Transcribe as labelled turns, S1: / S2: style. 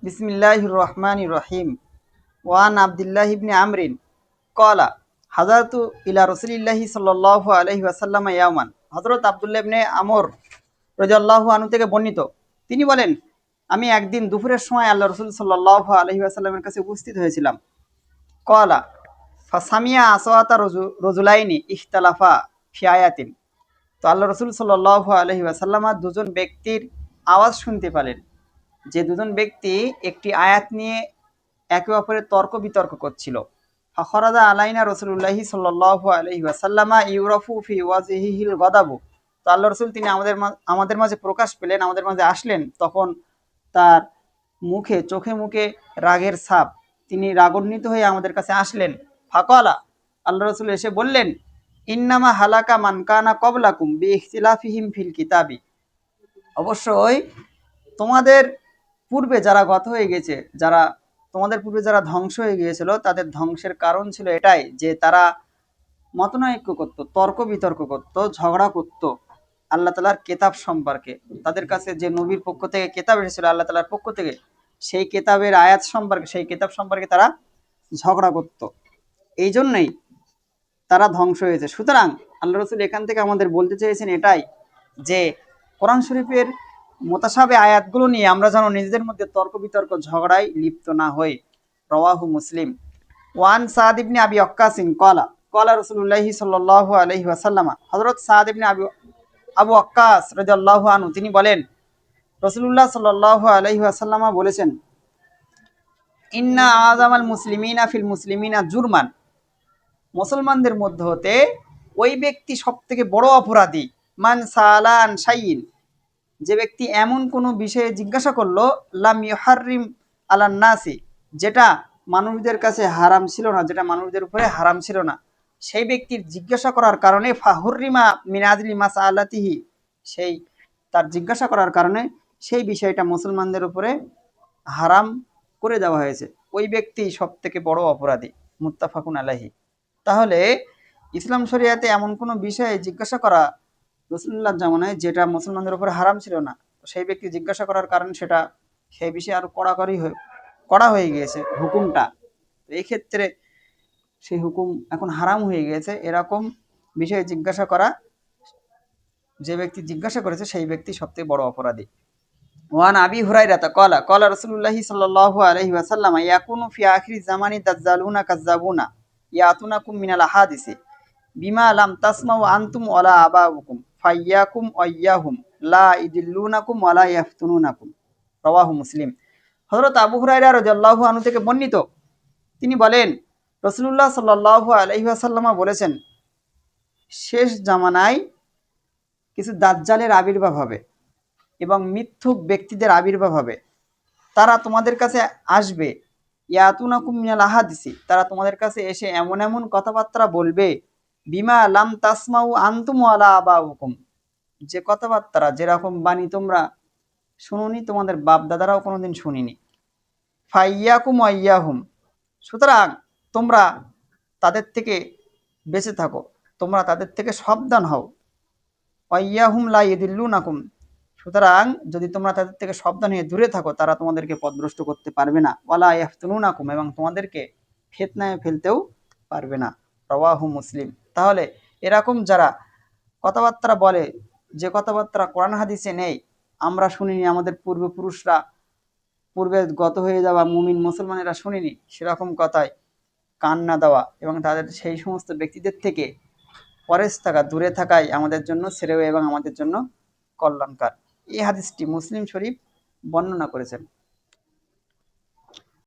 S1: বিসমিল্লাহির রহমানির রহিম। ওয়ান আব্দুল্লাহ ইবনে আমরিন ক্বালা হাযারতু ইলা রাসূলিল্লাহি সাল্লাল্লাহু আলাইহি ওয়াসাল্লাম ইয়াওমান। হযরত আব্দুল্লাহ ইবনে আমর রাদিয়াল্লাহু আনহু থেকে বর্ণিত, তিনি বলেন, আমি একদিন দুপুরের সময় আল্লাহ রাসূল সাল্লাল্লাহু আলাইহি ওয়াসাল্লামের কাছে উপস্থিত হয়েছিলাম। ক্বালা ফাসামিয়া আসওয়াতা রজুলাইনি ইখতালাফা ফি আয়াতিন। তো আল্লাহ রাসূল সাল্লাল্লাহু আলাইহি ওয়াসাল্লাম দুজন ব্যক্তির আওয়াজ শুনতে পেলেন, যে দুজন ব্যক্তি একটি আয়াত নিয়ে একে অপরের তর্ক বিতর্ক করছিল। ফখরাজা আলাইনা রসুল্লাহি সাল্লাল্লাহু আলাইহি ওয়াসাল্লামা ইউরাফু ফি ওয়াজহিহিল গদাবু। তো আল্লাহ রসুল তিনি আমাদের মাঝে প্রকাশ পেলেন, আমাদের মাঝে আসলেন। তখন তার চোখে মুখে রাগের ছাপ, তিনি রাগান্বিত হয়ে আমাদের কাছে আসলেন। ফাকালা, আল্লাহ রসুল এসে বললেন, ইন্নামা হালাকা মান কানা কবলাকুম বিইখতিলাফিহিম ফিল কিতাবি। অবশ্যই তোমাদের পূর্বে যারা গত হয়ে গেছে, তোমাদের পূর্বে যারা ধ্বংস হয়ে গিয়েছিল, তাদের ধ্বংসের কারণ ছিল এটাই যে তারা মতনৈক্য করত, তর্ক বিতর্ক করত, ঝগড়া করত আল্লাহ তালার কেতাব সম্পর্কে। তাদের কাছে যে নবীর পক্ষ থেকে কেতাব এসেছিল আল্লাহ তালার পক্ষ থেকে, সেই কেতাবের আয়াত সম্পর্কে, সেই কেতাব সম্পর্কে তারা ঝগড়া করত। এই জন্যই তারা ধ্বংস হয়েছে। সুতরাং আল্লাহ রসুল এখান থেকে আমাদের বলতে চেয়েছেন এটাই, যে কোরআন শরীফের মোতাসাবে আয়াতগুলো নিয়ে আমরা যেন নিজেদের মধ্যে তর্ক বিতর্ক ঝগড়ায় লিপ্ত না হই। রওয়াহু মুসলিম। ওয়ান সাদ ইবনে আবি ওয়াক্কাসিন ক্বালা ক্বালা রাসূলুল্লাহি সাল্লাল্লাহু আলাইহি ওয়াসাল্লাম। হযরত সাদ ইবনে আবু ওয়াক্কাস রাদিয়াল্লাহু আনহু তিনি বলেন, রাসূলুল্লাহ সাল্লাল্লাহু আলাইহি ওয়াসাল্লাম বলেছেন, ইন্না আযামাল মুসলিমিনা ফিল মুসলিমিনা জুরমান। মুসলমানদের মধ্যে হতে ওই ব্যক্তি সবথেকে বড় অপরাধী, মান সালান শাইইন, যে ব্যক্তি এমন কোনো বিষয়ে জিজ্ঞাসা করলো, লাম ইউহাররিম আলান নাসি, যেটা মানুষদের কাছে হারাম ছিল না, যেটা মানুষদের উপরে হারাম ছিল না, সেই ব্যক্তির জিজ্ঞাসা করার কারণে ফাহুররিমা মিন আজলি মাসআলাতিহি, সেই তার জিজ্ঞাসা করার কারণে সেই বিষয়টা মুসলমানদের উপরে হারাম করে দেওয়া হয়েছে। ওই ব্যক্তি সব থেকে বড় অপরাধী। মুত্তাফাকুন আলাইহি। তাহলে ইসলাম শরিয়াতে এমন কোনো বিষয়ে জিজ্ঞাসা করা রাসূলুল্লাহর জামানায় যেটা মুসলমানদের উপর হারাম ছিল না, সেই ব্যক্তি জিজ্ঞাসা করার কারণে সেটা সেই বিষয়ে আরো কড়া হয়ে গিয়েছে হুকুমটা। এই ক্ষেত্রে সেই হুকুম এখন হারাম হয়ে গিয়েছে। এরকম বিষয়ে জিজ্ঞাসা করা, যে ব্যক্তি জিজ্ঞাসা করেছে সেই ব্যক্তি সবথেকে বড় অপরাধী। ওয়ান আবি হুরায়রাতা ক্বালা ক্বালা রাসূলুল্লাহি সাল্লাল্লাহু আলাইহি ওয়াসাল্লাম, ইয়াকুনু ফি আখিরিজ জামানি দাজ্জালুনা কাজ্জাবুনা ইয়াতুনাকুম মিনাল আহাদিসি বিমা লাম তাসমাউ আনতুম ওয়ালা আবাউকুম ফাইয়াকুম ওয়াইয়াহুম লা ইদিল্লুনাকুম ওয়ালা ইয়াফতুনুনাকুম। রাওয়াহু মুসলিম। হযরত আবু হুরায়রা রাদিয়াল্লাহু আনহু থেকে বর্ণিত, তিনি বলেন, রাসূলুল্লাহ সাল্লাল্লাহু আলাইহি ওয়াসাল্লাম বলেছেন, শেষ জামানায় কিছু দাজ্জালের আবির্ভাব হবে এবং মিথ্যুক ব্যক্তিদের আবির্ভাব হবে। তারা তোমাদের কাছে আসবে, ইয়াতুনাকুম মিনাল আহাদিসি, তারা তোমাদের কাছে এসে এমন এমন কথাবার্তা বলবে, বিমা লাম তাসমাউ আনতুম ওয়ালা আবাউকুম, যে কথাবার্তা, যেরকম বাণী তোমরা শুনুনি, তোমাদের বাপ দাদারাও কোনোদিন শুনিনি। ফাইয়াকুম ওয়াইয়াহুম, সুতরাং তোমরা তাদের থেকে বেঁচে থাকো, তোমরা তাদের থেকে সাবধান হও। ওয়াইয়াহুম লা ইদিল্লুনাকুম, সুতরাং যদি তোমরা তাদের থেকে সাবধান হয়ে দূরে থাকো, তারা তোমাদেরকে পথভ্রষ্ট করতে পারবে না। ওয়ালা ইয়াফতুনুনাকুম, এবং তোমাদেরকে ফিতনায় ফেলতেও পারবে না। রাওয়াহু মুসলিম। তাহলে এরকম যারা কথাবার্তা বলে, যে কথাবার্তা কোরআন হাদিসে নেই, আমরা শুনিনি, আমাদের পূর্বপুরুষরা, পূর্বে গত হয়ে যাওয়া মুমিন মুসলমানেরা শুনিনি, সেরকম কথায় কান না দেওয়া এবং তাদের সেই সমস্ত ব্যক্তিদের থেকে পরেশ থাকা, দূরে থাকাই আমাদের জন্য শ্রেয় এবং আমাদের জন্য কল্যাণকর। এই হাদিসটি মুসলিম শরীফ বর্ণনা করেছেন।